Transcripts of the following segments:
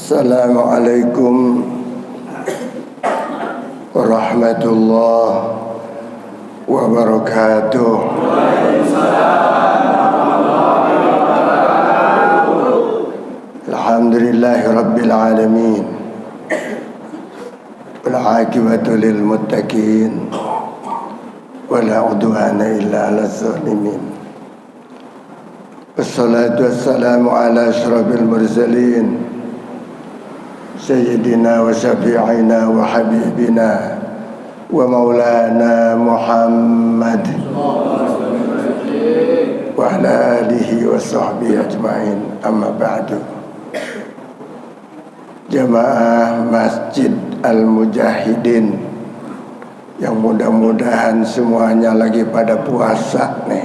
Assalamualaikum warahmatullahi wabarakatuh. Alhamdulillahi rabbil alamin. Wal aqibatu lil muttaqin. Wala udwana illa 'alal zalimin. Wassalatu wassalamu ala asyrafil mursalin Sayyidina wa syafi'ina wa habibina wa maulana Muhammad wa ala alihi wa sahbihi ajma'in. Amma ba'du. Jamaah Masjid Al-Mujahidin yang mudah-mudahan semuanya lagi pada puasa nih.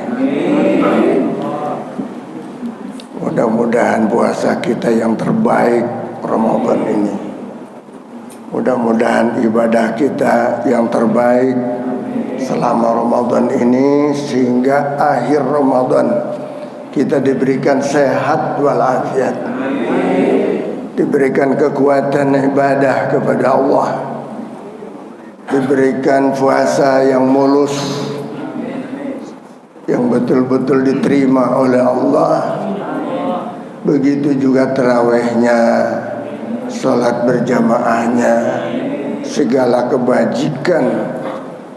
Mudah-mudahan puasa kita yang terbaik Ramadan ini. Mudah-mudahan ibadah kita yang terbaik selama Ramadan ini, sehingga akhir Ramadan kita diberikan sehat walafiat, diberikan kekuatan ibadah kepada Allah, diberikan puasa yang mulus, yang betul-betul diterima oleh Allah. Begitu juga tarawihnya, sholat berjamaahnya, segala kebajikan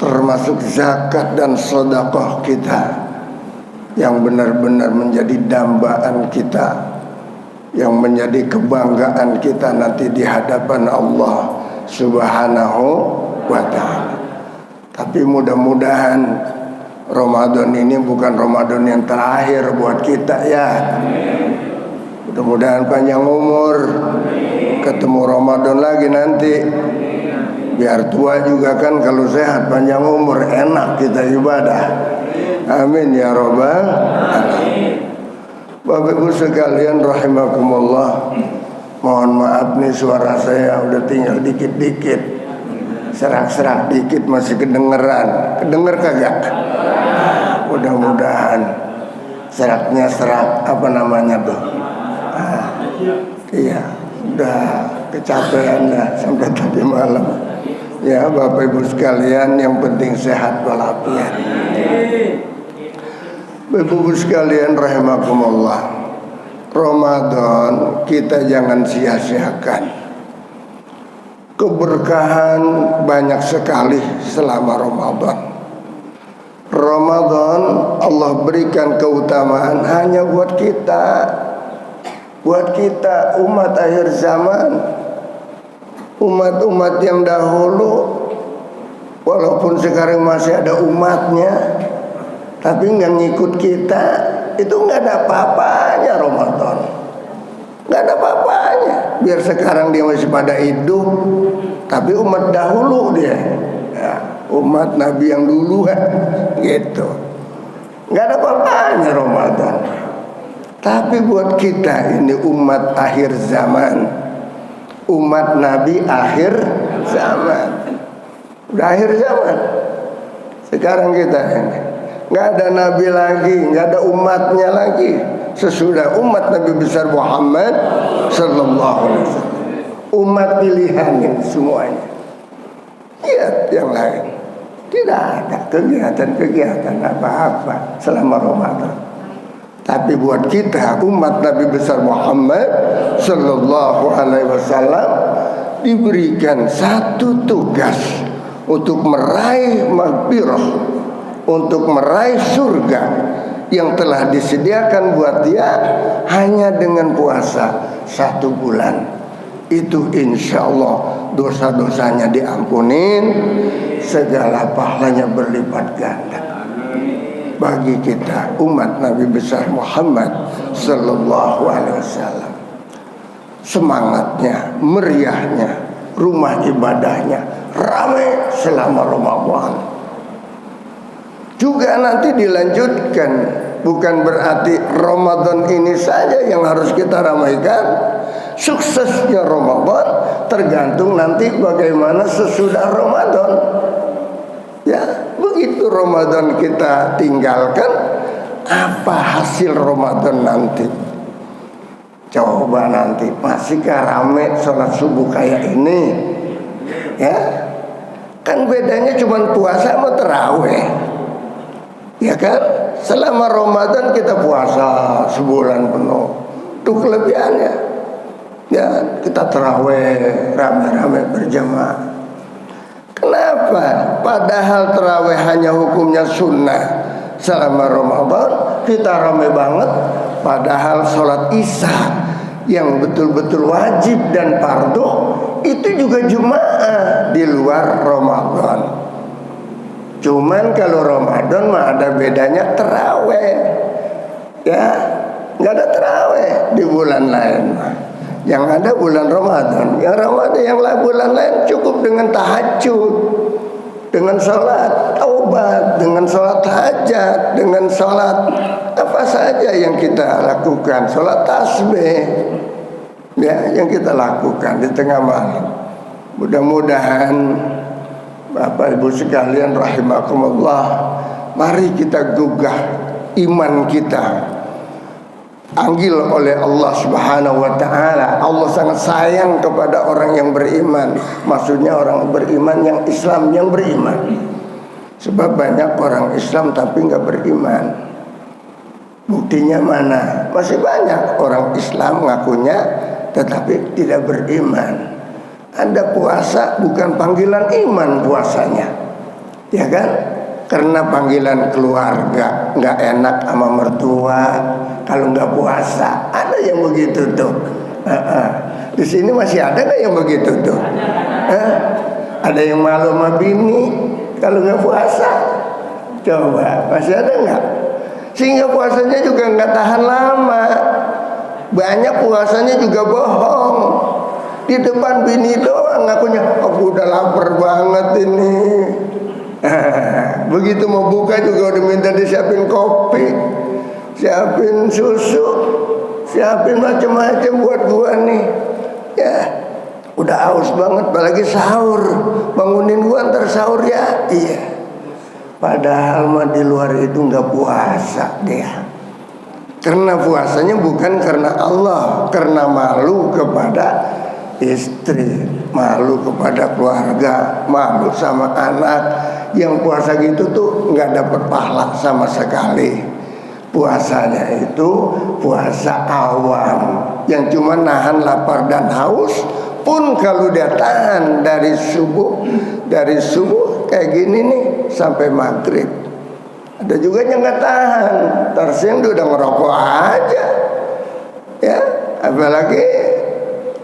termasuk zakat dan sedekah kita yang benar-benar menjadi dambaan kita, yang menjadi kebanggaan kita nanti di hadapan Allah Subhanahu wa ta'ala. Tapi mudah-mudahan Ramadan ini bukan Ramadan yang terakhir buat kita ya. Mudah-mudahan panjang umur, ketemu Ramadan lagi nanti. Biar tua juga kan, kalau sehat panjang umur enak kita ibadah. Amin ya rabbal alamin. Bapak Ibu sekalian rahimakumullah, mohon maaf nih suara saya udah tinggal dikit-dikit, serak-serak dikit masih kedengeran. Kedenger kagak? Mudah-mudahan seraknya serak apa namanya tuh? Iya, udah kecapean dah sampai tadi malam. Ya Bapak Ibu sekalian, yang penting sehat walafiat. Bapak Ibu sekalian rahimakumullah, Ramadan kita jangan sia-siakan. Keberkahan banyak sekali selama Ramadan. Ramadan Allah berikan keutamaan hanya buat kita. Buat kita umat akhir zaman, umat-umat yang dahulu, walaupun sekarang masih ada umatnya, tapi nggak ngikut kita, itu nggak ada apa-apanya Ramadan, nggak ada apa-apanya. Biar sekarang dia masih pada hidup, tapi umat dahulu dia, ya, umat Nabi yang dulu kan, gitu, nggak ada apa-apanya Ramadan. Tapi buat kita ini umat akhir zaman, umat Nabi akhir zaman, udah akhir zaman. Sekarang kita ini nggak ada Nabi lagi, nggak ada umatnya lagi. Sesudah umat Nabi besar Muhammad Sallallahu Alaihi Wasallam, umat pilihan ini semuanya. Lihat yang lain, tidak ada kegiatan-kegiatan apa-apa selama Ramadan. Tapi buat kita umat Nabi besar Muhammad Sallallahu Alaihi Wasallam diberikan satu tugas untuk meraih maghfirah, untuk meraih surga yang telah disediakan buat dia hanya dengan puasa 1 bulan. Itu insya Allah dosa-dosanya diampunin, segala pahalanya berlipat ganda bagi kita umat Nabi besar Muhammad Sallallahu Alaihi Wasallam. Semangatnya, meriahnya, rumah ibadahnya ramai selama Ramadan. Juga nanti dilanjutkan, bukan berarti Ramadan ini saja yang harus kita ramaikan. Suksesnya Ramadan tergantung nanti bagaimana sesudah Ramadan. Ya, begitu Ramadan kita tinggalkan, apa hasil Ramadan nanti? Coba nanti masihkah rame sholat subuh kayak ini? Ya, kan bedanya cuma puasa sama terawih. Ya kan? Selama Ramadan kita puasa sebulan penuh. Itu kelebihannya. Ya, kita terawih rame-rame berjamaah. Kenapa? Padahal terawih hanya hukumnya sunnah. Selama Ramadan kita rame banget. Padahal sholat isya yang betul-betul wajib dan fardu itu juga Jumat di luar Ramadan. Cuman kalau Ramadan mah ada bedanya terawih. Ya, nggak ada terawih di bulan lain. Yang ada bulan Ramadan. Yang Ramadan yang bulan lain cukup dengan tahajud, dengan sholat taubat, dengan sholat hajat, dengan sholat apa saja yang kita lakukan, sholat tasbih, ya, yang kita lakukan di tengah malam. Mudah-mudahan Bapak Ibu sekalian rahimakumullah, mari kita gugah iman kita. Panggil oleh Allah Subhanahu wa taala. Allah sangat sayang kepada orang yang beriman. Maksudnya orang beriman yang Islam, yang beriman. Sebab banyak orang Islam tapi enggak beriman. Buktinya mana? Masih banyak orang Islam ngakunya tetapi tidak beriman. Anda puasa bukan panggilan iman puasanya. Ya kan? Karena panggilan keluarga, nggak enak sama mertua kalau nggak puasa. Ada yang begitu tuh. Di sini masih ada nggak yang begitu tuh? Ada yang malu sama bini kalau nggak puasa. Coba, masih ada nggak? Sehingga puasanya juga nggak tahan lama. Banyak puasanya juga bohong. Di depan bini doang ngakunya, aku udah lapar banget ini. Begitu mau buka juga udah minta disiapin kopi, siapin susu, siapin macam-macam buat gua nih. Ya, udah haus banget, apalagi sahur. Bangunin gua ntar sahur ya. Iya. Padahal mah di luar itu nggak puasa dia. Karena puasanya bukan karena Allah, karena malu kepada istri, malu kepada keluarga, malu sama anak. Yang puasa gitu tuh nggak dapat pahala sama sekali. Puasanya itu puasa awam, yang cuma nahan lapar dan haus. Pun kalau dia tahan dari subuh kayak gini nih sampai maghrib. Ada juga yang nggak tahan, tersiang dia udah ngerokok aja. Ya, apalagi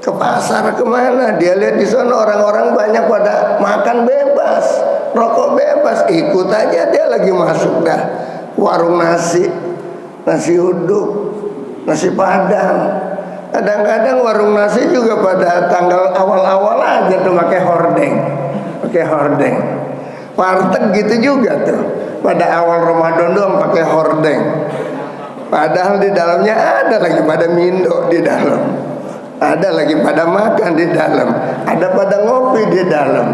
ke pasar kemana, dia lihat di sana orang-orang banyak pada makan bebas, rokok bebas, ikut aja dia lagi masuk dah warung nasi uduk, nasi padang. Kadang-kadang warung nasi juga pada tanggal awal-awal aja tuh pakai hordeng. Warteg gitu juga tuh, pada awal Ramadan doang pakai hordeng. Padahal di dalamnya ada lagi pada mindo di dalam. Ada lagi pada makan di dalam, ada pada ngopi di dalam.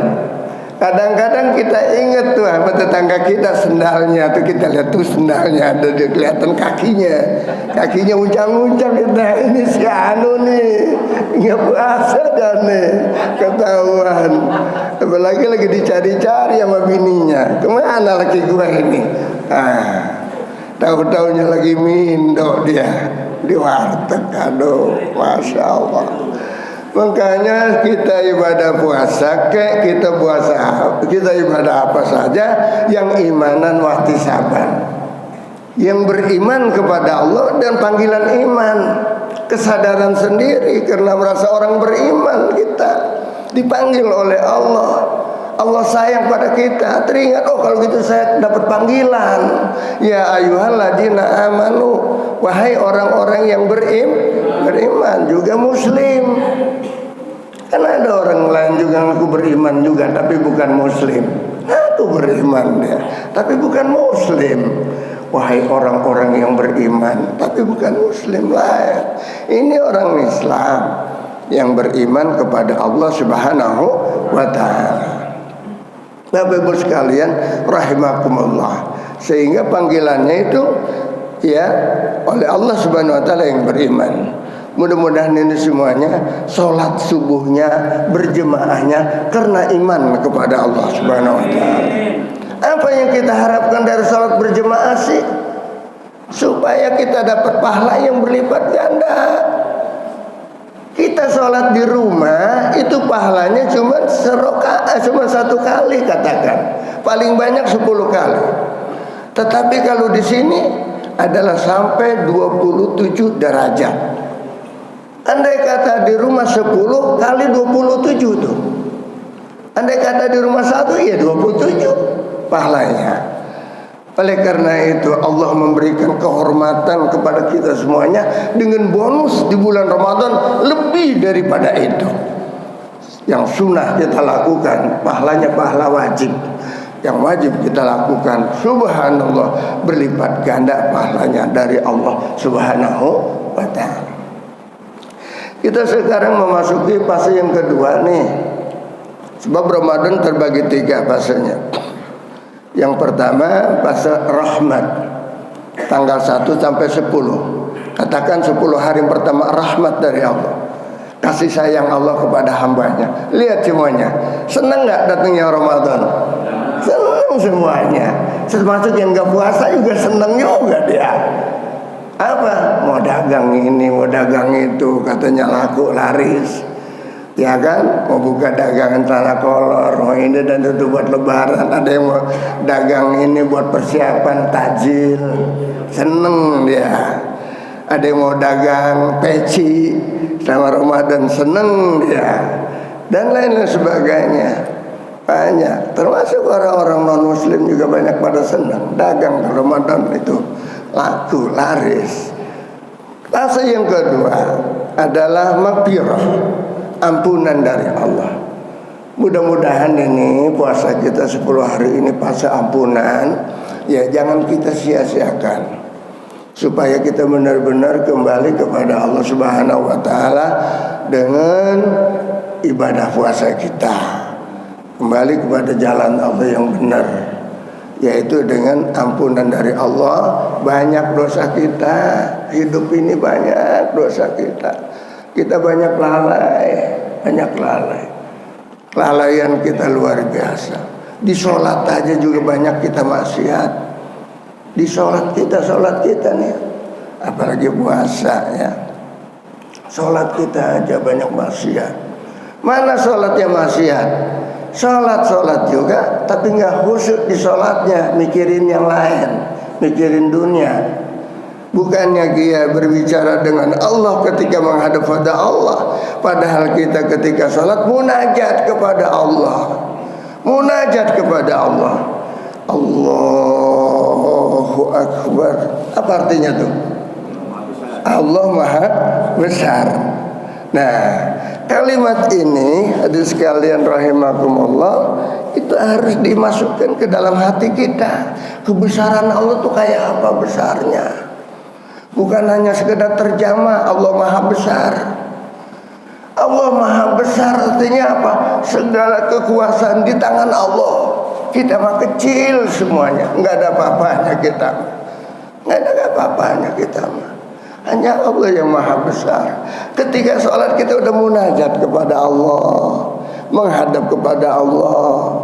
Kadang-kadang kita ingat tuh sama tetangga kita sendalnya tuh, kita lihat tuh sendalnya ada di kelihatan kakinya uncang-uncang. Kita ini si anu nih nggak puasa dan nih ketahuan. Apalagi lagi dicari-cari sama bininya, kemana laki gua ini? Tahu-taunya lagi mindo dia di warteg. Aduh, masya Allah. Makanya kita ibadah puasa, kita ibadah apa saja yang imanan wahtisaban, yang beriman kepada Allah dan panggilan iman, kesadaran sendiri karena merasa orang beriman. Kita dipanggil oleh Allah. Allah sayang pada kita. Teringat, oh kalau gitu saya dapat panggilan. Ya ayyuhalladzina amanu, wahai orang-orang yang beriman juga muslim. Kan ada orang lain juga ngaku beriman juga tapi bukan muslim. Aku beriman dia tapi bukan muslim. Wahai orang-orang yang beriman tapi bukan muslim lain. Ini orang Islam yang beriman kepada Allah Subhanahu wa taala. Bapak Ibu sekalian rahimakumullah, sehingga panggilannya itu ya oleh Allah Subhanahu wa taala yang beriman. Mudah-mudahan ini semuanya sholat subuhnya berjemaahnya karena iman kepada Allah Subhanahu wa ta'ala. Apa yang kita harapkan dari sholat berjemaah sih? Supaya kita dapat pahala yang berlipat ganda. Kita sholat di rumah itu pahalanya cuma satu kali katakan. Paling banyak 10 kali. Tetapi kalau di sini adalah sampai 27 derajat. Andai kata di rumah 10 kali 27 tuh. Andai kata di rumah 1 ya 27 pahalanya. Oleh karena itu Allah memberikan kehormatan kepada kita semuanya dengan bonus di bulan Ramadan lebih daripada itu. Yang sunnah kita lakukan pahalanya pahala wajib. Yang wajib kita lakukan subhanallah berlipat ganda pahalanya dari Allah Subhanahu wa ta'ala. Kita sekarang memasuki fase yang kedua nih. Sebab Ramadan terbagi 3 fasenya. Yang pertama fase rahmat, tanggal 1 sampai 10. Katakan 10 hari pertama rahmat dari Allah, kasih sayang Allah kepada hambanya. Lihat semuanya, senang gak datangnya Ramadan? Senang semuanya. Termasuk yang gak puasa juga senang juga dia. Apa? Mau dagang ini, mau dagang itu, katanya laku laris. Ya kan? Mau buka dagangan celana kolor, mau ini dan itu buat lebaran. Ada yang mau dagang ini buat persiapan takjil, seneng dia. Ada yang mau dagang peci sama Ramadan, seneng dia. Dan lain-lain sebagainya. Banyak, termasuk orang-orang non muslim juga banyak pada senang dagang Ramadan itu laku laris. Fase yang kedua adalah maghfirah, ampunan dari Allah. Mudah-mudahan ini puasa kita 10 hari ini fase ampunan. Ya jangan kita sia-siakan, supaya kita benar-benar kembali kepada Allah Subhanahu wa ta'ala dengan ibadah puasa kita, kembali kepada jalan Allah yang benar, yaitu dengan ampunan dari Allah. Banyak dosa kita, hidup ini banyak dosa kita. Kita banyak lalai, kelalaian kita luar biasa. Di sholat aja juga banyak kita maksiat. Di sholat kita nih, apalagi puasa ya. Sholat kita aja banyak maksiat. Mana sholatnya maksiat? Sholat juga, tapi nggak khusyuk di sholatnya, mikirin yang lain, mikirin dunia. Bukannya dia berbicara dengan Allah ketika menghadap pada Allah, padahal kita ketika sholat munajat kepada Allah, munajat kepada Allah. Allahu Akbar. Apa artinya tuh? Allah Maha Besar. Nah, kalimat ini hadirin sekalian rahimakumullah, itu harus dimasukkan ke dalam hati kita. Kebesaran Allah tuh kayak apa besarnya. Bukan hanya sekedar terjemah Allah Maha Besar. Allah Maha Besar artinya apa? Segala kekuasaan di tangan Allah. Kita mah kecil semuanya, nggak ada apa-apanya kita. Nggak ada apa-apanya kita mah. Hanya Allah yang Maha Besar. Ketika sholat kita udah munajat kepada Allah, menghadap kepada Allah.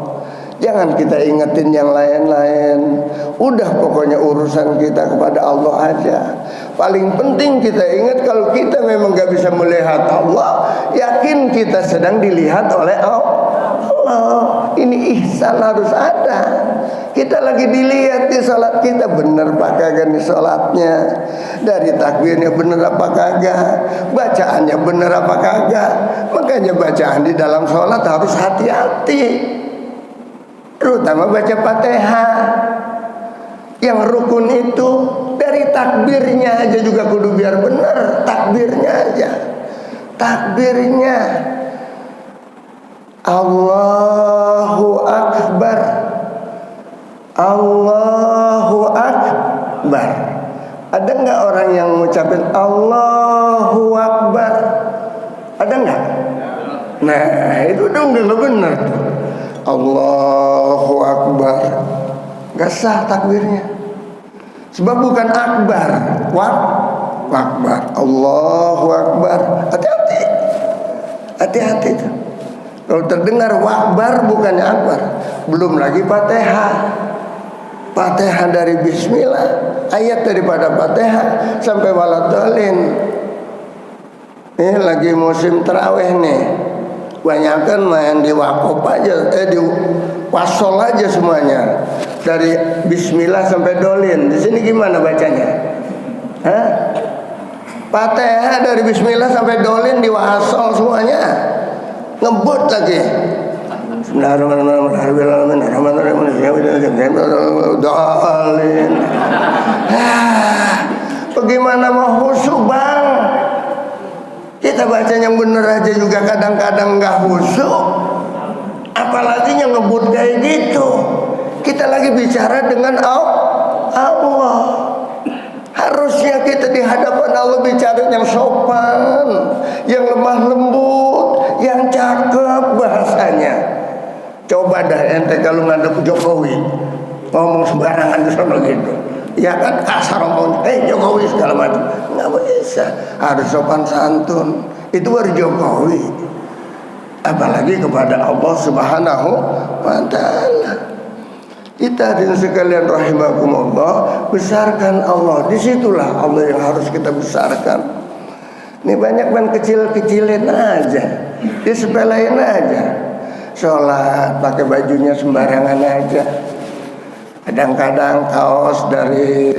Jangan kita ingetin yang lain-lain. Udah pokoknya urusan kita kepada Allah aja. Paling penting kita ingat kalau kita memang gak bisa melihat Allah, yakin kita sedang dilihat oleh Allah. Ini ihsan harus ada. Kita lagi dilihat di sholat kita, bener apa kagak nih sholatnya, dari takbirnya bener apa kagak, bacaannya bener apa kagak. Makanya bacaan di dalam sholat harus hati-hati, terutama baca Fatihah. Yang rukun itu dari takbirnya aja juga kudu biar bener, takbirnya aja, takbirnya Allahu Akbar, Allahu Akbar. Ada nggak orang yang mengucapkan Allahu Akbar? Ada nggak? Nah itu dong nggak benar tuh. Allahu Akbar, nggak sah takbirnya. Sebab bukan akbar, Akbar, Allahu Akbar. Hati-hati, hati-hati. Kalau terdengar wakbar bukannya akbar. Belum lagi Fatihah. Fatihah dari bismillah, ayat daripada Fatihah sampai waladhdallin. Ini lagi musim tarawih nih. Banyakan main di wakop aja, di wasol aja semuanya. Dari bismillah sampai dolin. Di sini gimana bacanya? Hah? Fatihah dari bismillah sampai dolin di wasol semuanya. Ngebut lagi. Dolin. Bagaimana mau khusyuk bang? Kita baca yang bener aja juga kadang-kadang nggak khusyuk, apalagi yang ngebut kayak gitu. Kita lagi bicara dengan Allah. Harusnya kita di hadapan Allah bicara yang sopan, yang lemah lembut, yang cakep bahasanya. Coba dah ente kalau ngadep Jokowi ngomong sembarangan sama gitu, ya kan kasar ngomong, Jokowi segala macam, nggak bisa. Harus sopan santun. Itu baru Jokowi. Apalagi kepada Allah Subhanahu wa Ta'ala. Kita hadirin sekalian rahimakumullah, besarkan Allah. Disitulah Allah yang harus kita besarkan. Ini banyak kan kecil-kecilin aja, disepelein aja. Sholat pakai bajunya sembarangan aja. Kadang-kadang kaos dari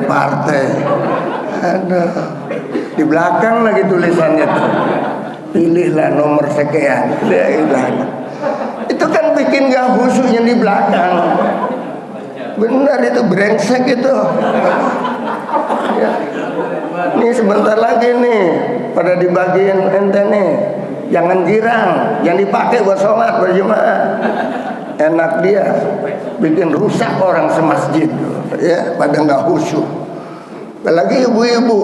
partai. Aduh, di belakang lagi tulisannya tuh, pilihlah nomor sekian. Itu kan bikin gak khusyuknya di belakang. Benar itu brengsek itu. Ya. Ini sebentar lagi nih pada dibagiin ente nih. Jangan girang, yang dipakai buat sholat berjemaah. Enak dia bikin rusak orang semasjid, ya, pada nggak khusyuk. Apalagi ibu-ibu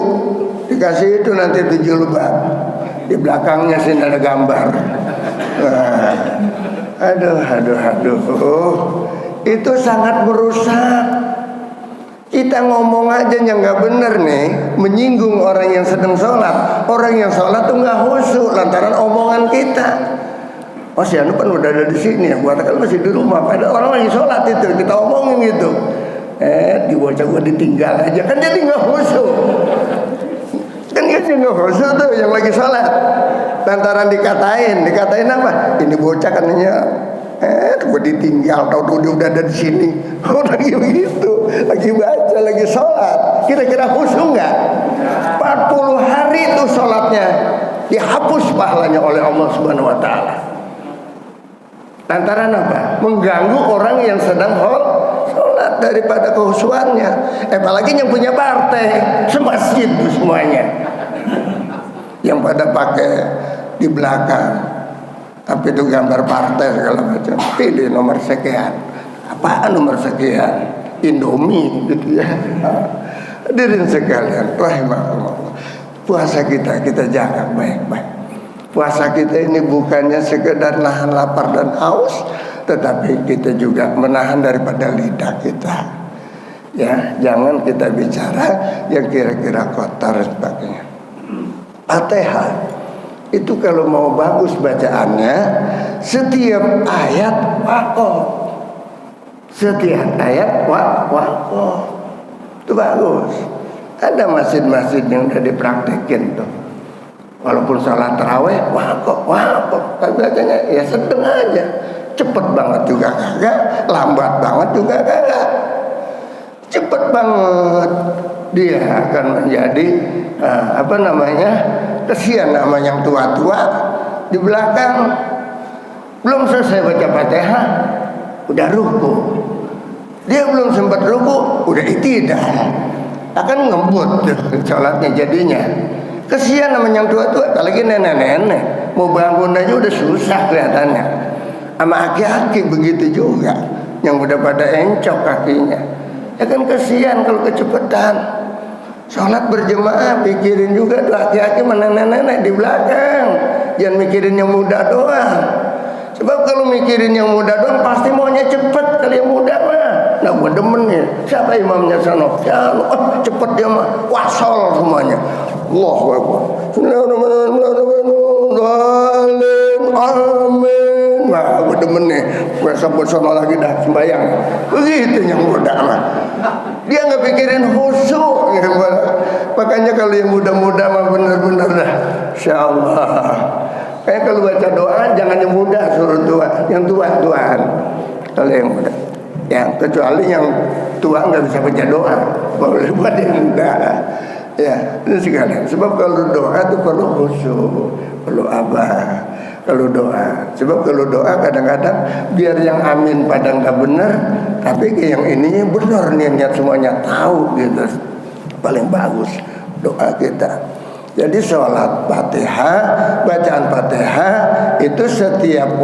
dikasih itu nanti itu jilbab, di belakangnya sini ada gambar. Nah, aduh, itu sangat merusak. Kita ngomong aja yang nggak bener nih, menyinggung orang yang sedang sholat. Orang yang sholat tuh nggak khusyuk lantaran omongan kita. Oh si Anu kan udah ada di sini ya, gua kan masih di rumah. Pada orang lagi sholat itu kita omongin gitu. Di bocah gua ditinggal aja, kan jadi nggak khusyuk. Kan dia nggak khusyuk tuh yang lagi sholat. Lantaran dikatain apa? Ini bocah katanya. Gue ditinggal, tau dia udah ada di sini. Lagi begitu, lagi baca, lagi sholat. Kira-kira khusyuk nggak? 40 hari itu sholatnya dihapus pahalanya oleh Allah Subhanahu Wa Taala. Lantaran apa? Mengganggu orang yang sedang sholat daripada kehusuannya. Apalagi yang punya partai, semasjid semuanya. Yang pada pakai di belakang. Tapi itu gambar partai segala macam. Pilih nomor sekian. Apaan nomor sekian? Indomie gitu ya. Hadirin sekalian, rahimahullah. Puasa kita jaga baik-baik. Puasa kita ini bukannya sekedar nahan lapar dan haus, tetapi kita juga menahan daripada lidah kita. Ya, jangan kita bicara yang kira-kira kotor dan sebagainya. Fatihah itu kalau mau bagus bacaannya, setiap ayat waqaf. Setiap ayat waqaf. Itu bagus. Ada masjid-masjid yang udah dipraktekin tuh. Walaupun salat tarawih waqaf. Tapi bacanya ya sedang aja. Cepet banget juga kagak, lambat banget juga kagak. Cepet banget dia akan menjadi kesian nama yang tua-tua di belakang belum selesai baca Fatihah udah ruku, dia belum sempat ruku udah itidal, akan ngebut sholatnya jadinya. Kesian nama yang tua-tua, apalagi nenek-nenek mau bangun aja udah susah kelihatannya. Sama aki-aki begitu juga yang udah pada encok kakinya, ya kan kesian kalau kecepatan. Sholat berjemaah, pikirin juga tuh hati-hati nenek-nenek di belakang. Jangan mikirin yang muda doang. Sebab kalau mikirin yang muda doang pasti maunya cepet. Kalau yang muda mah nggak gua demen nih. Siapa imamnya sana? Ya, cepet dia mah wasol semuanya. Allahu Akbar. Amin. Nah, gua demen nih. Besok sono lagi dah sembahyang. Begitu yang muda mah. Dia nggak pikirin khusyuk. Makanya kalau yang muda-muda mah bener-bener dah. Insyaallah. Kayak kalau baca doa jangan yang muda suruh tua, yang tua tuaan. Kalau yang muda, ya kecuali yang tua nggak bisa baca doa, boleh buat yang muda. Ya itu sekalian. Sebab kalau doa itu perlu khusyuk, perlu abah. Kalau doa, sebab kalau doa kadang-kadang biar yang amin pada nggak benar, tapi yang ininya benar niat semuanya tahu gitu. Paling bagus doa kita. Jadi sholat Fatihah, bacaan Fatihah itu setiap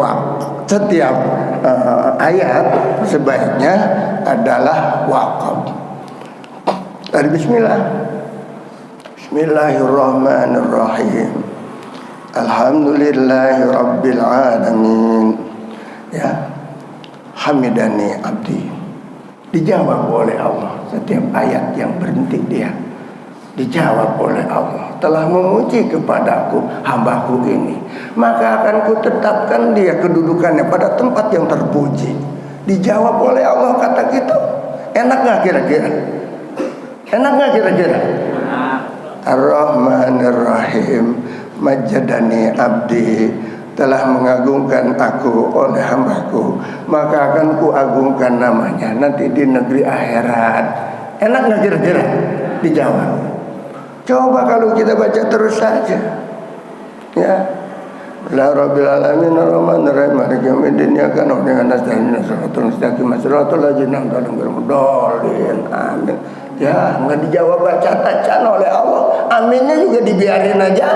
ayat sebaiknya adalah wakaf. Dari Bismillah. Bismillahirrahmanirrahim. Alhamdulillahi rabbil alamin. Ya, hamidani abdi. Dijawab oleh Allah setiap ayat yang berhenti dia. Dijawab oleh Allah, telah memuji kepadaku hambaku ini, maka akan kutetapkan dia kedudukannya pada tempat yang terpuji. Dijawab oleh Allah kata gitu. Enak gak kira-kira? Enak gak kira-kira? Ar-Rahmanir-Rahim. Majadani abdi, telah mengagungkan aku oleh hambaku, maka akan kuagungkan namanya nanti di negeri akhirat. Enak gak kira-kira? Dijawab. Coba kalau kita baca terus saja, ya. La rabbil alamin arrahmanir rahim maliki yaumiddin iyyaka na'budu wa iyyaka nasta'in shiratal mustaqim shiratal ladzina an'amta 'alaihim. Amin. Ya, enggak dijawab baca-bacaan oleh Allah. Aminnya juga dibiarin aja.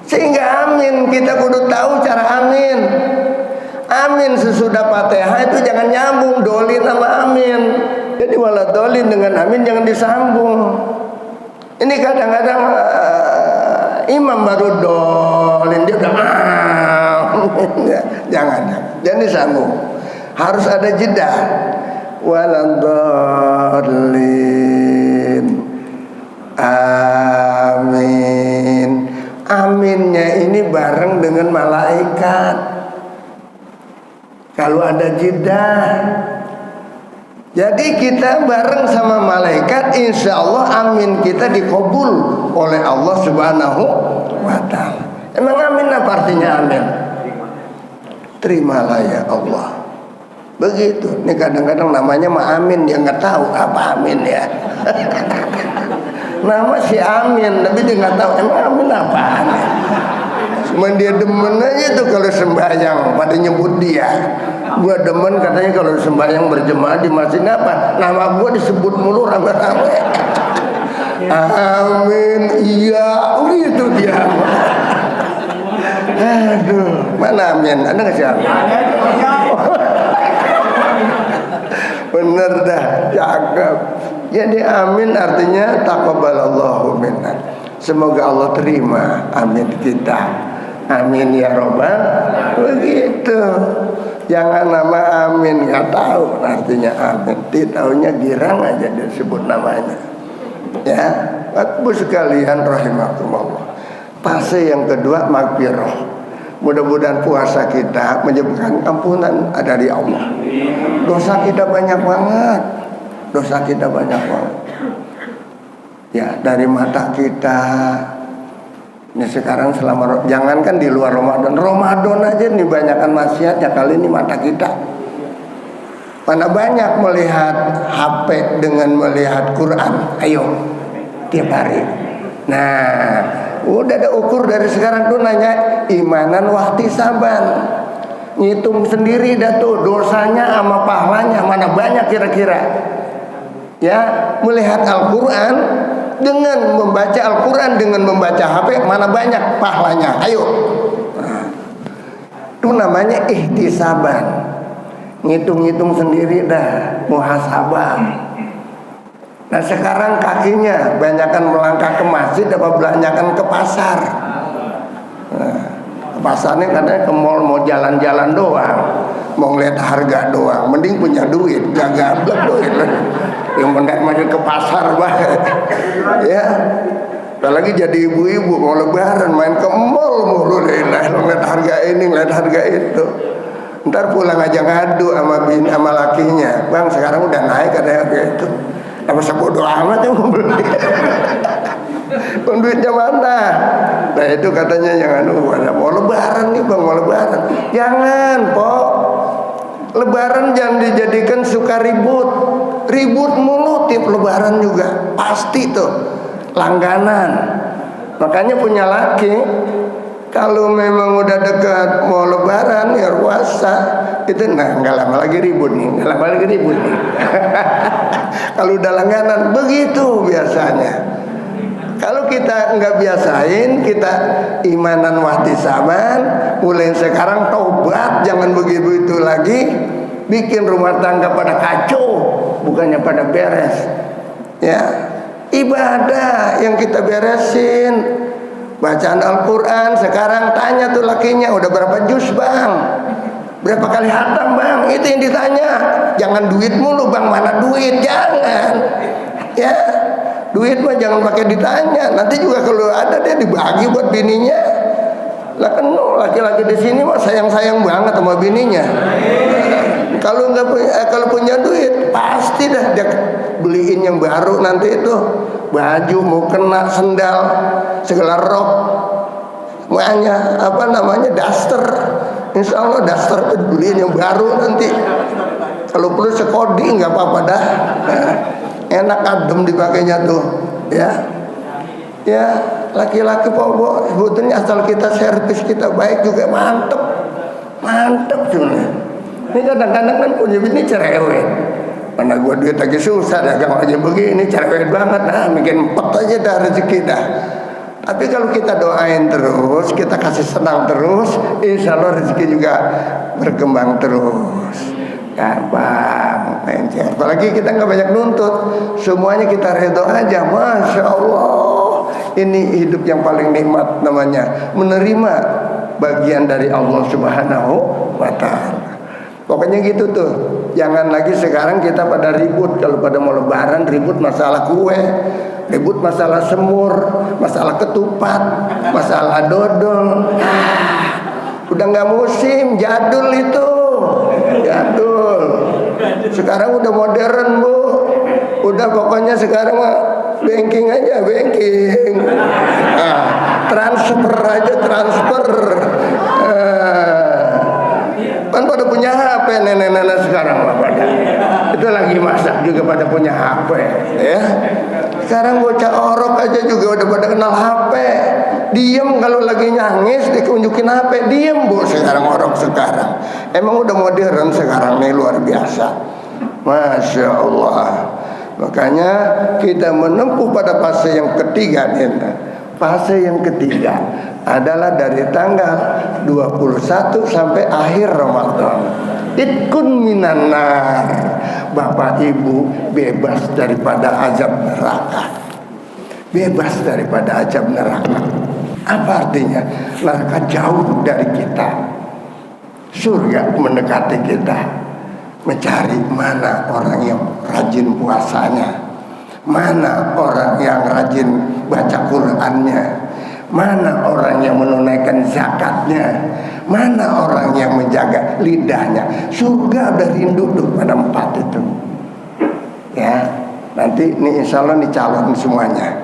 Sehingga amin kita kudu tahu cara amin. Amin sesudah Fatihah itu jangan nyambung dolin sama amin. Jadi malah dolin dengan amin jangan disambung. Ini kadang-kadang imam baru dolin dia udah jangan disambung. Harus ada jeda. Waladhdallin. Amin. Aminnya ini bareng dengan malaikat. Kalau ada jeda, jadi kita bareng sama malaikat, insya Allah amin kita dikabul oleh Allah Subhanahu wa ta'ala. Emang amin apa artinya amin? Terimalah ya Allah. Begitu. Ini kadang-kadang namanya mah amin, dia nggak tahu apa amin ya. Nama si amin, tapi dia nggak tahu emang amin apaan. Cuman dia demen aja tuh kalau sembahyang pada nyebut dia. Gua demen katanya kalau sembahyang berjemaah di masjid apa? Nama gua disebut mulu rame-rame. Amin, iya, gitu dia. Aduh, mana amin? Ada nggak sih amin? Bener dah, cakep. Jadi amin artinya taqabbalallahu minna. Semoga Allah terima amin kita. Amin ya robbal. Begitu. Jangan nama amin nggak tahu artinya amin. Taunya girang aja dia sebut namanya. Ya, Bapak sekalian rahimakumullah. Fase yang kedua magfirah. Mudah-mudahan puasa kita menyebabkan ampunan dari Allah. Dosa kita banyak banget. Dosa kita banyak banget. Ya, dari mata kita. Ini sekarang selama jangankan di luar Ramadan aja nih banyakkan maksiatnya. Kali ini mata kita. Mana banyak melihat HP dengan melihat Quran. Ayo, tiap hari. Nah, udah ada ukur dari sekarang tuh nanya imanan wahtisaban. Ngitung sendiri dah tuh dosanya sama pahalanya mana banyak kira-kira. Ya, melihat Al-Quran dengan membaca Al-Quran dengan membaca HP mana banyak pahalanya. Ayo. Nah, itu namanya ihtisaban. Ngitung-ngitung sendiri dah, muhasabah. Nah sekarang kakinya banyakan melangkah ke masjid apa belanjakan ke pasar. Nah, ke pasarnya katanya ke mall mau jalan-jalan doang. mau ngeliat harga doang, mending punya duit, gak gablek duit. Yang pengen maju ke pasar banget, ya. Apalagi jadi ibu-ibu mau lebaran main ke mall mulu deh, ngeliat harga ini, ngeliat harga itu. Ntar pulang aja ngadu sama lakinya, bang sekarang udah naik katanya gitu. Apa sebodoh amat yang mau beli. Duitnya mana? Nah itu katanya yang mau lebaran nih bang, mau lebaran. Jangan pok, lebaran jangan dijadikan suka ribut. Ribut mulu tiap lebaran juga pasti tuh langganan. Makanya punya laki, kalau memang udah dekat mau lebaran ya puasa itu, nah nggak lama lagi ribut nih, nggak lama lagi ribut nih. Kalau udah langganan begitu biasanya. Kalau kita nggak biasain, kita imanan wahtisaban, mulai sekarang taubat, jangan begitu itu lagi, bikin rumah tangga pada kacau, bukannya pada beres. Ya, ibadah yang kita beresin, bacaan Al-Quran. Sekarang tanya tuh lakinya, udah berapa juz bang? Berapa kali hatam bang? Itu yang ditanya. Jangan duit mulu bang, mana duit? Jangan. Ya. Duit mah jangan pakai ditanya. Nanti juga kalau ada dia dibagi buat bininya. Lah kan laki-laki di sini mah sayang-sayang banget sama bininya. Kalau nggak kalau punya duit pasti dah dia beliin yang baru nanti itu, baju mau kena, sendal, segala rok, semuanya apa namanya daster. Insya Allah daster beliin yang baru nanti. Kalau perlu sekodi nggak apa-apa dah. Enak adem dipakainya tuh, ya. Ya, laki-laki pokok sebetulnya asal kita servis kita baik juga mantep. Mantep sebenarnya. Ini kadang-kadang kan punya bini cerewet. Mana gua duit lagi susah dagang aja begini, cerewet banget. Nah, bikin empet aja dah rezeki dah. Tapi kalau kita doain terus, kita kasih senang terus, insya Allah rezeki juga berkembang terus. Gampang, encer. Apalagi kita nggak banyak nuntut, semuanya kita redho aja, masya Allah. Ini hidup yang paling nikmat namanya, menerima bagian dari Allah Subhanahu wa Ta'ala. Pokoknya gitu tuh. Jangan lagi sekarang kita pada ribut. Kalau pada mau lebaran ribut masalah kue, ribut masalah semur, masalah ketupat, masalah dodol. Udah nggak musim, jadul itu. Jadul. Sekarang udah modern bu. Udah pokoknya sekarang mah banking aja, banking. Transfer aja, transfer. Kan pada punya HP nenek-nenek sekarang lah pada. Itu lagi masak juga pada punya HP, ya. Sekarang bocah orok aja juga udah pada kenal HP. Diem kalau lagi nyangis ditunjukin HP, diem bu. Sekarang orok sekarang. Emang udah modern sekarang nih, luar biasa. Masya Allah. Makanya kita menempuh pada fase yang ketiga nih. Fase yang ketiga adalah dari tanggal 21 sampai akhir Ramadan. Itkun minan nar. Bapak Ibu bebas daripada azab neraka. Bebas daripada azab neraka. Apa artinya? Neraka jauh dari kita, surga mendekati kita. Mencari mana orang yang rajin puasanya, mana orang yang rajin baca Qur'annya, mana orang yang menunaikan zakatnya, mana orang yang menjaga lidahnya. Surga udah rindu tuh pada 4 itu. Ya, nanti nih insya Allah nih calon semuanya.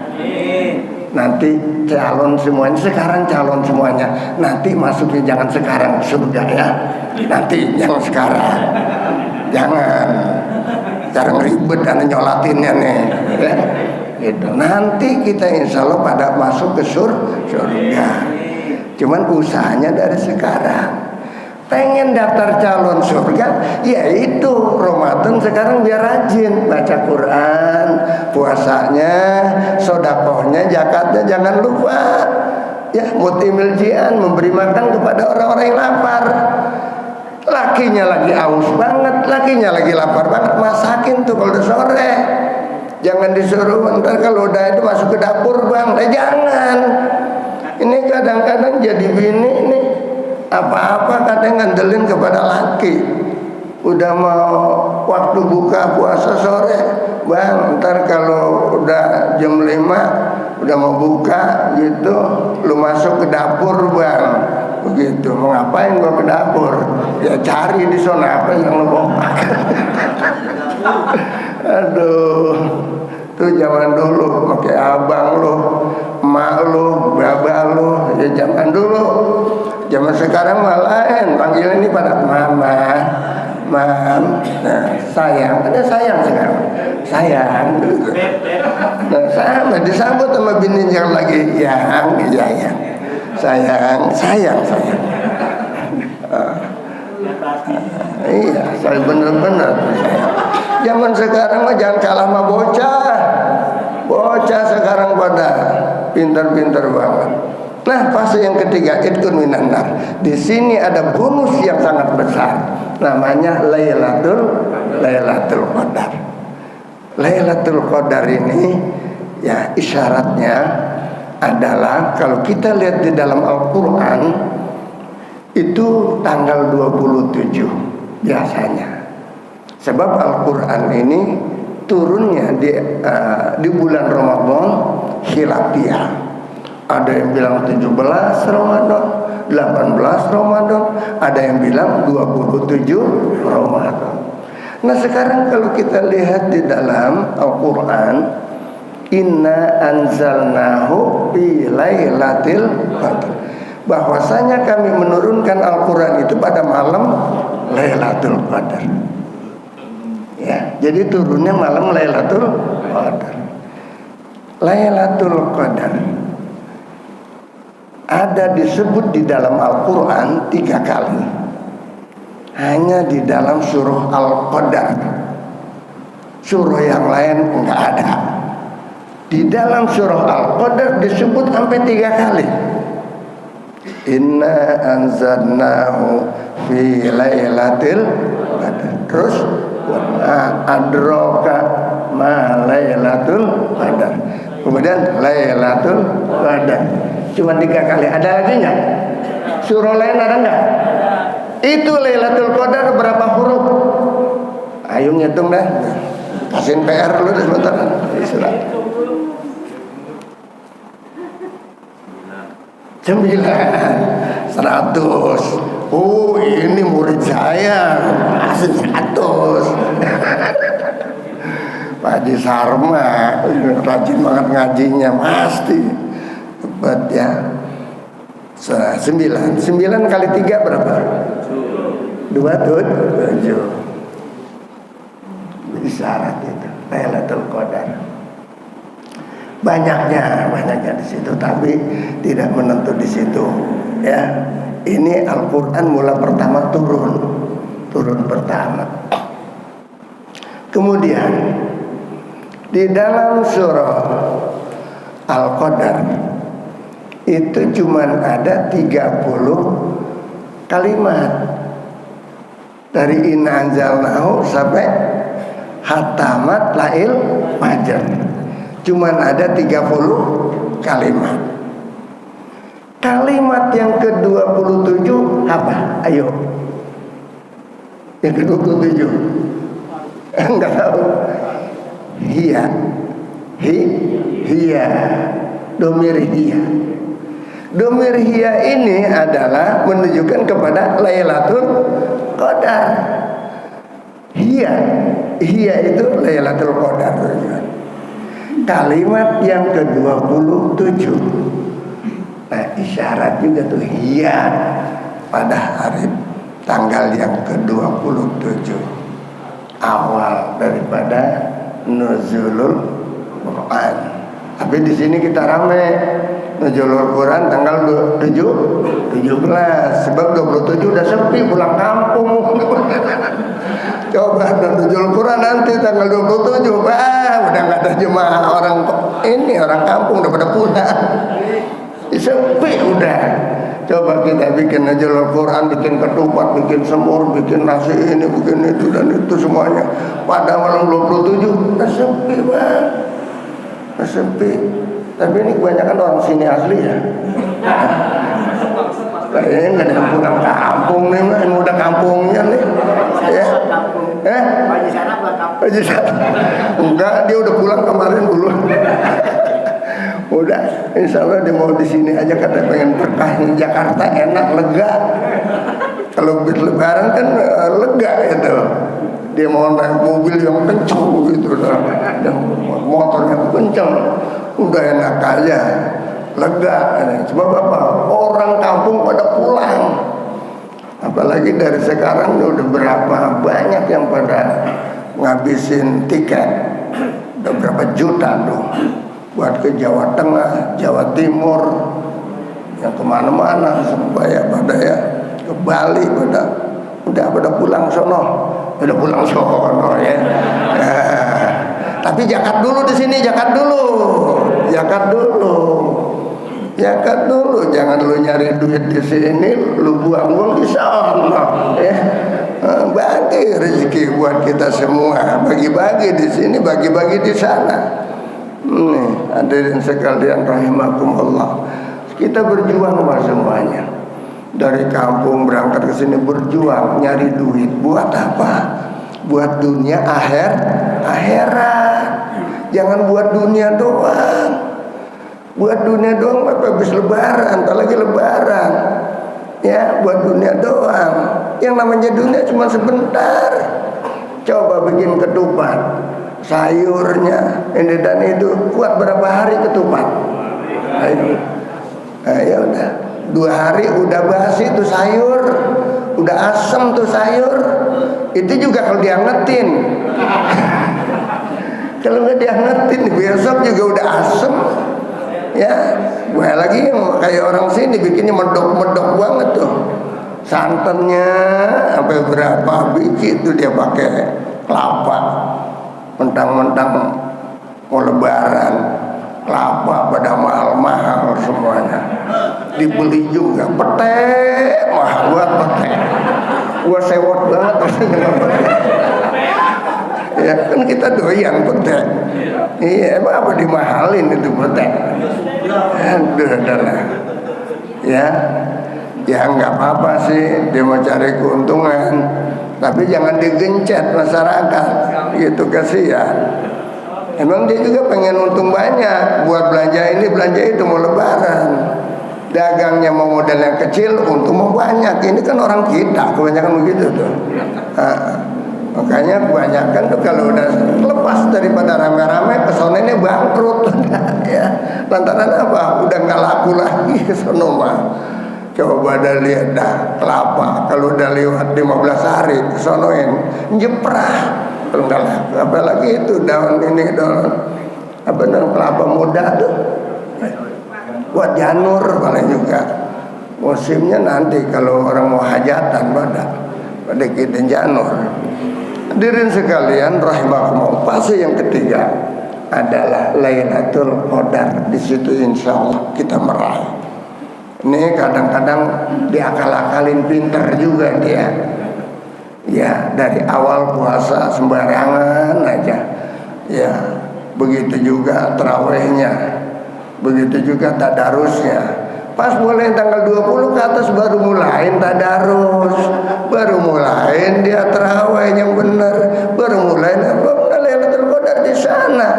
Nanti calon semuanya, sekarang calon semuanya. Nanti masuknya jangan sekarang surga ya. Nanti yang sekarang. Jangan ribet karena nyolatinnya nih. Ya. Gitu. Nanti kita insya Allah pada masuk ke surga. Cuman usahanya dari sekarang. Pengen daftar calon surga, yaitu Ramadan sekarang biar rajin baca Quran, puasanya, sodakohnya, zakatnya jangan lupa. Ya, mutimil jian, memberi makan kepada orang-orang yang lapar. Lakinya lagi aus banget, lakinya lagi lapar banget, masakin tuh kalau udah sore. Jangan disuruh ntar kalau udah itu masuk ke dapur bang, jangan. Ini kadang-kadang jadi bini ini apa-apa kadang ngandelin kepada laki. udah mau waktu buka puasa sore, bang, ntar kalau udah jam 5 udah mau buka gitu, lu masuk ke dapur bang, begitu. Mau ngapain gua ke dapur? Ya cari di sana apa yang lu bawa. Aduh, tuh zaman dulu pakai abang lu, emak lu, baba lu, ya zaman dulu. Zaman sekarang malah panggil ini pada mama, mam, nah sayang, ada sayang sekarang, sayang. Nah sama disambut sama bini yang lagi yang, ya, sayang, sayang. Iya, saya bener-bener sayang. Zaman sekarang mah jangan kalah sama bocah. Bocah sekarang pada pintar-pintar banget. Nah, fase yang ketiga itkun minan nar. Di sini ada bonus yang sangat besar. Namanya Lailatul Qadar. Lailatul Qadar ini ya isyaratnya adalah kalau kita lihat di dalam Al-Qur'an itu tanggal 27 biasanya. Sebab Al-Qur'an ini turunnya di bulan Ramadan khilafiyah. Ada yang bilang 17 Ramadan, 18 Ramadan, ada yang bilang 27 Ramadan. Nah sekarang kalau kita lihat di dalam Al-Quran, inna anzalnahu fi lailatul qadar, bahwasanya kami menurunkan Al-Quran itu pada malam Lailatul Qadar. Ya, jadi turunnya malam Lailatul Qadar. Lailatul Qadar ada disebut di dalam Al-Quran 3 kali. Hanya di dalam surah Al-Qadar. Surah yang lain enggak ada. Di dalam surah Al-Qadar disebut sampai 3 kali. Inna anzalnahu fi lailatul qadar. Terus adraka ma lailatul qadar. Kemudian lailatul qadar. Cuma 3 kali. Ada lagi enggak? Surah lain ada enggak? Itu Lailatul Qadar berapa huruf? Ayo ngitung dah. Kasihin PR lu deh sebentar. Sembilan 100. Oh ini murid saya masih 100. Pak Haji Sarma rajin banget ngajinya pasti tepat ya. 9 kali 3 berapa? 27. Isyarat itu Lailatul Qadar. Banyaknya di situ, tapi tidak menentu di situ. Ya, ini Al-Quran mula pertama turun pertama. Kemudian di dalam surah Al-Qadar itu cuman ada 30 kalimat dari inna anzalnahu sampai hatamat lail fajar. Cuman ada 30 kalimat. Kalimat yang ke-27 apa? Ayo. Yang ke-27 enggak tahu. Hiya. Hiya. Domir hiya. Domir hiya ini adalah menunjukkan kepada Lailatul Qadar. Hiya itu Lailatul Qadar. Kalimat yang ke-27. Nah, isyarat juga tuh hiya pada hari tanggal yang ke-27 awal daripada nuzulul Quran. Tapi di sini kita rame nuzulul Quran tanggal 17. Sebab 27 udah sepi pulang kampung. Coba nuzulul Quran nanti tanggal 27, udah nggak ada jemaah orang kampung udah pada pulang. Sepi udah. Coba kita bikin nuzulul Quran, bikin ketupat, bikin semur, bikin nasi ini, bikin itu dan itu semuanya. Pada malam 27 udah sepi banget. Sepi. Tapi ini kebanyakan orang sini asli ya. Kayaknya nggak ada yang pulang kampung nih, ini udah kampungnya nih. Ya. Haji sana buat apa? Haji sana. Enggak, dia udah pulang kemarin dulu. Udah, insya Allah dia mau di sini aja karena pengen berkah. Jakarta enak, lega. Kalau habis lebaran kan lega itu. Dia mau naik mobil yang kencang gitu, yang motor yang kencang, udah enak aja, lega. Sebab apa? Orang kampung pada pulang. Apalagi dari sekarang udah berapa banyak yang pada ngabisin tiket, udah berapa juta tuh buat ke Jawa Tengah, Jawa Timur, yang kemana-mana supaya pada ya ke Bali pada pulang sono, udah pulang sono ya. Tapi zakat dulu di sini, zakat dulu, jangan lu nyari duit di sini, lu buang-buang di sana ya. Bagi rezeki buat kita semua, bagi-bagi di sini, bagi-bagi di sana. Hadirin sekalian rahimakumullah, kita berjuang Pak semuanya. Dari kampung berangkat ke sini berjuang nyari duit buat apa? Buat dunia akhirat. Jangan buat dunia doang. Buat dunia doang habis lebaran, tak lagi lebaran. Ya, buat dunia doang. Yang namanya dunia cuma sebentar. Coba bikin ketupat, sayurnya ini dan itu kuat berapa hari ketupat? Ya udah, 2 hari udah basi tuh sayur, udah asem tuh sayur. Itu juga kalau diangetin. Kalau nggak diangetin besok juga udah asem. Ya, gue lagi kayak orang sini bikinnya medok-medok banget tuh. Santannya sampai berapa biji itu dia pakai kelapa. Mentang-mentang mau lebaran, kelapa pada mahal-mahal semuanya. Dibeli juga pete, mahal buat pete. Gua sewot banget ya kan kita doyan pete. Iya, emang apa dimahalin itu pete? Aduh, adalah. Ya nggak apa-apa sih, dia mau cari keuntungan, tapi jangan digencet masyarakat, gitu kasihan. Emang dia juga pengen untung banyak, buat belanja ini belanja itu mau lebaran. Dagangnya mau modal yang kecil, untung mau banyak. Ini kan orang kita kebanyakan begitu tuh. Makanya kebanyakan tuh kalau udah lepas daripada rame-rame kesana ini bangkrut. Ya, lantaran apa? Udah nggak laku lagi sono mah. Coba dah lihat dah kelapa, kalau udah lewat 15 hari kesonoin jeprah, kalau nggak laku. Apalagi itu daun ini, daun apa namanya, kelapa muda tuh buat janur paling juga. Musimnya nanti kalau orang mau hajatan pada kita janur. Hadirin sekalian rahimakumullah, fase yang ketiga adalah Lailatul Qadar. Di situ insya Allah kita meraih. Ini kadang-kadang diakal-akalin pintar juga dia. Ya, dari awal puasa sembarangan aja. Ya, begitu juga tarawihnya. Begitu juga tadarusnya. Pas mulai tanggal 20 ke atas baru mulain tadarus. Baru mulain dia tarawih yang benar. Baru mulain apa? Lailatul Qadar di sana.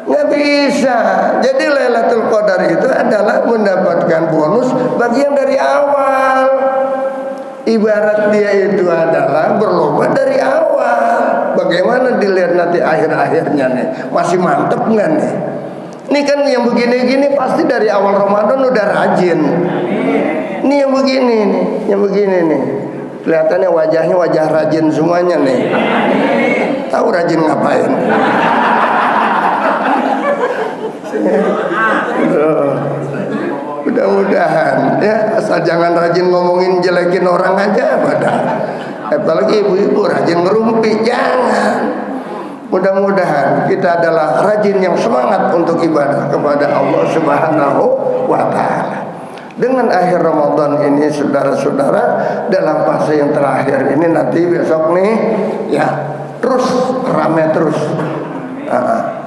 Nggak bisa. Jadi Lailatul Qadar itu adalah mendapatkan bonus bagian dari awal. Ibarat dia itu adalah berlomba dari awal. Bagaimana dilihat nanti akhir-akhirnya nih? Masih mantep nggak nih? Ini kan yang begini-gini pasti dari awal Ramadan udah rajin. Ini yang begini nih, yang begini nih. Kelihatannya wajahnya wajah rajin semuanya nih. Tahu rajin ngapain? Mudah-mudahan ya, asal jangan rajin ngomongin jelekin orang aja pada. Apalagi ibu-ibu rajin ngerumpi, jangan. Mudah-mudahan kita adalah rajin yang semangat untuk ibadah kepada Allah Subhanahu wa taala. Dengan akhir Ramadan ini saudara-saudara, dalam fase yang terakhir ini nanti besok nih ya terus rame terus.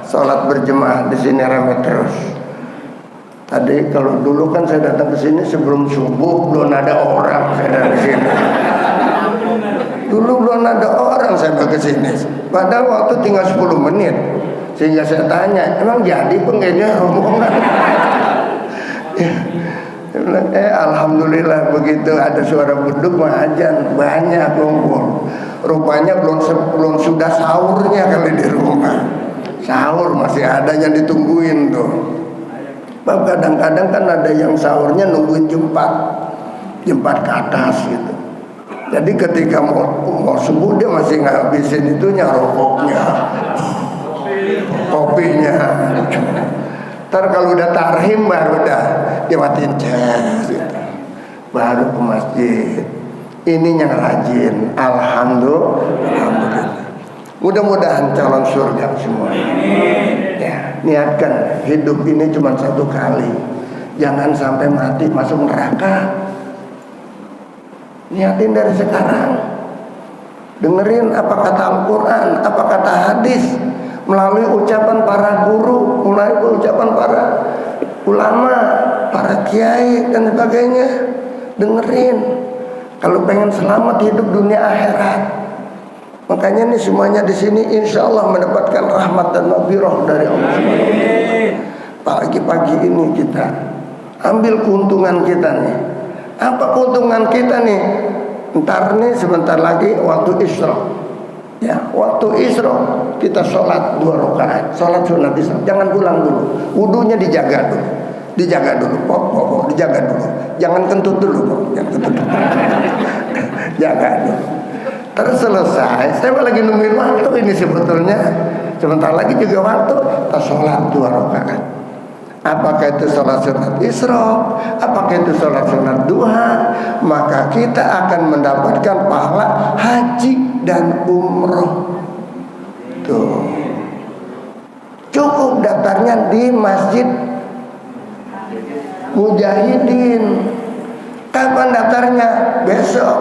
Salat berjemaah di sini rame terus. Tadi kalau dulu kan saya datang ke sini sebelum subuh belum ada orang, saya dari sini. Dulu belum ada orang saya ke sini. Padahal waktu tinggal 10 menit. Sehingga saya tanya, emang jadi penggenya rombongan? Alhamdulillah begitu ada suara beduk ajan banyak kumpul. Rupanya belum sudah sahurnya kali di rumah. Sahur masih ada yang ditungguin tuh. Kadang-kadang kan ada yang sahurnya nungguin jempat ke atas gitu. Jadi ketika mau subuh dia masih ngabisin itunya, rokoknya, kopinya. Ntar kalau udah tarhim baru udah dimatiin cas gitu. Baru ke masjid. Ini yang rajin. Alhamdulillah. Mudah-mudahan calon surga semua. Ya, niatkan hidup ini cuma satu kali. Jangan sampai mati masuk neraka. Niatin dari sekarang. Dengerin apa kata Al-Quran, apa kata hadis, melalui ucapan para guru, melalui ucapan para ulama, para kiai dan sebagainya. Dengerin. Kalau pengen selamat hidup dunia akhirat. Makanya nih semuanya di sini insya Allah mendapatkan rahmat dan maghfirah dari Allah Subhanahu wa taala. Pagi-pagi ini kita ambil keuntungan kita nih. Apa keuntungan kita nih? Ntar nih sebentar lagi waktu Isra. Ya, waktu Isra kita sholat 2 rakaat, sholat sunat Isra. Jangan pulang dulu. Wudunya dijaga dulu. Dijaga dulu, dijaga dulu. Jangan kentut dulu, jangan kentut dulu. Jaga dulu. Terus selesai, saya lagi nungguin waktu ini sebetulnya. Sebentar lagi juga waktu, kita sholat 2 rakaat. Apakah itu sholat sunat Isra, apakah itu sholat sunat duha, maka kita akan mendapatkan pahala haji dan umroh. Tuh. Cukup daftarnya di Masjid Mujahidin. Kapan daftarnya? Besok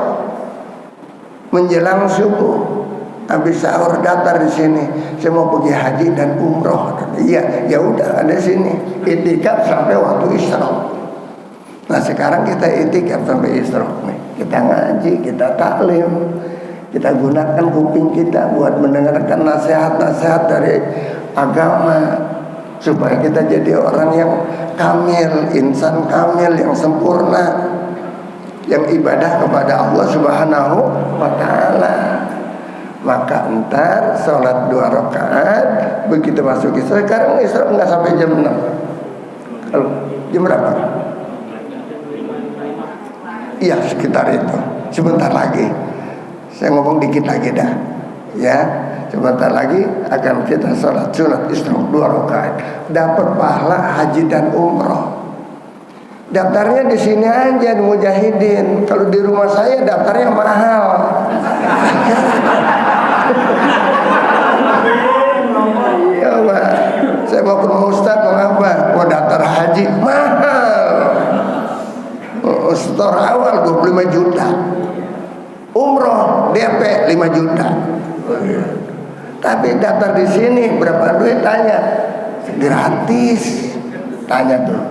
menjelang subuh. Habis sahur daftar di sini. Saya mau pergi haji dan umroh. Iya, ya udah ada sini. Itikaf sampai waktu Isra. Nah sekarang kita itikaf sampai Isra. Kita ngaji, kita taklim, kita gunakan kuping kita buat mendengarkan nasihat-nasihat dari agama, supaya kita jadi orang yang kamil, insan kamil yang sempurna, yang ibadah kepada Allah Subhanahu wa ta'ala. Maka entar sholat 2 rakaat, begitu masuk Isra. Sekarang Isra enggak sampai jam 6. Kalau jam berapa? Iya sekitar itu. Sebentar lagi. Saya ngomong dikit lagi dah. Ya, sebentar lagi akan kita sholat sunat Isra 2 rakaat. Dapat pahala haji dan umroh. Daftarnya di sini aja di Mujahidin. Kalau di rumah saya daftarnya mahal. Ya Pak, saya mau ke rumah Ustaz, mau apa? Mau daftar haji mahal. Setor awal 25 juta. Umroh DP 5 juta. Tapi daftar di sini berapa duit tanya? Gratis. Tanya tuh.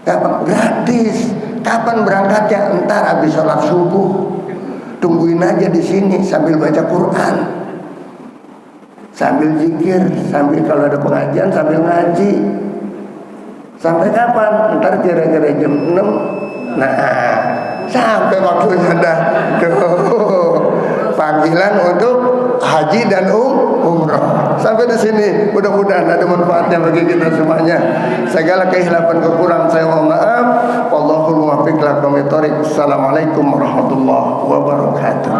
Kapan gratis? Kapan berangkatnya? Entar habis sholat subuh. Tungguin aja di sini sambil baca Quran, sambil zikir, sambil kalau ada pengajian sambil ngaji. Sampai kapan? Entar kira-kira jam 6. Nah, sampai waktunya dah tuh panggilan untuk haji dan umrah. Sampai di sini, mudah-mudahan ada manfaatnya bagi kita semuanya. Segala kehilapan kekurangan saya mohon maaf. Wallahul muwaffiq ila aqwamit thoriq. Assalamualaikum warahmatullahi wabarakatuh.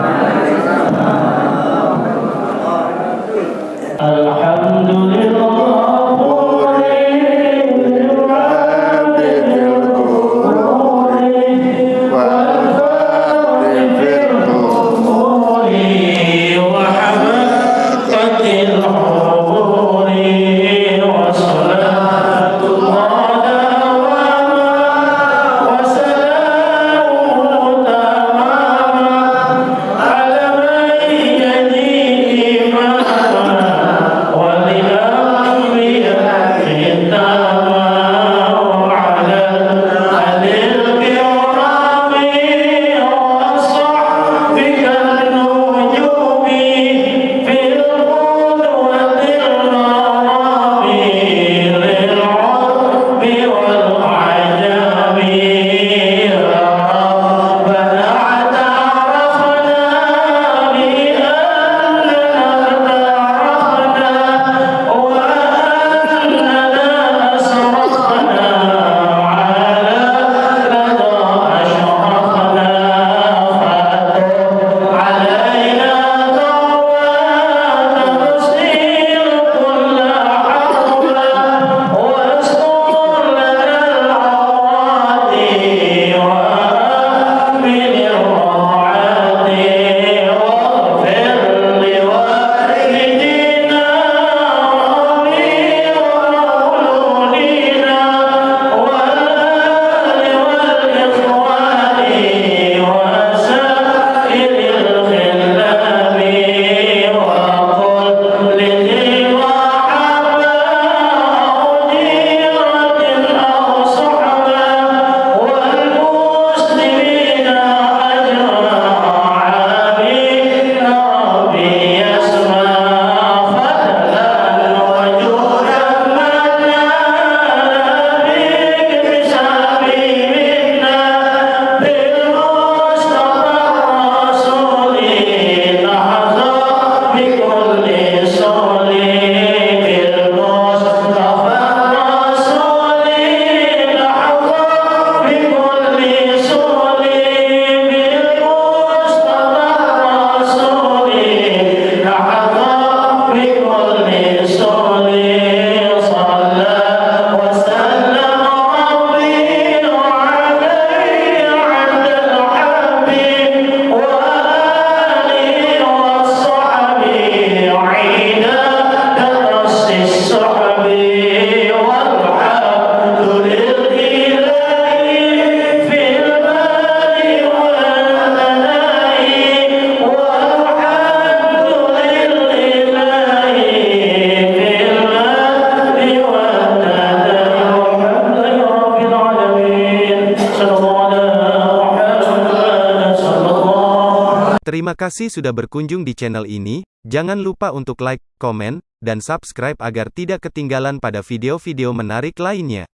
Alhamdulillah. Terima kasih sudah berkunjung di channel ini. Jangan lupa untuk like, komen, dan subscribe agar tidak ketinggalan pada video-video menarik lainnya.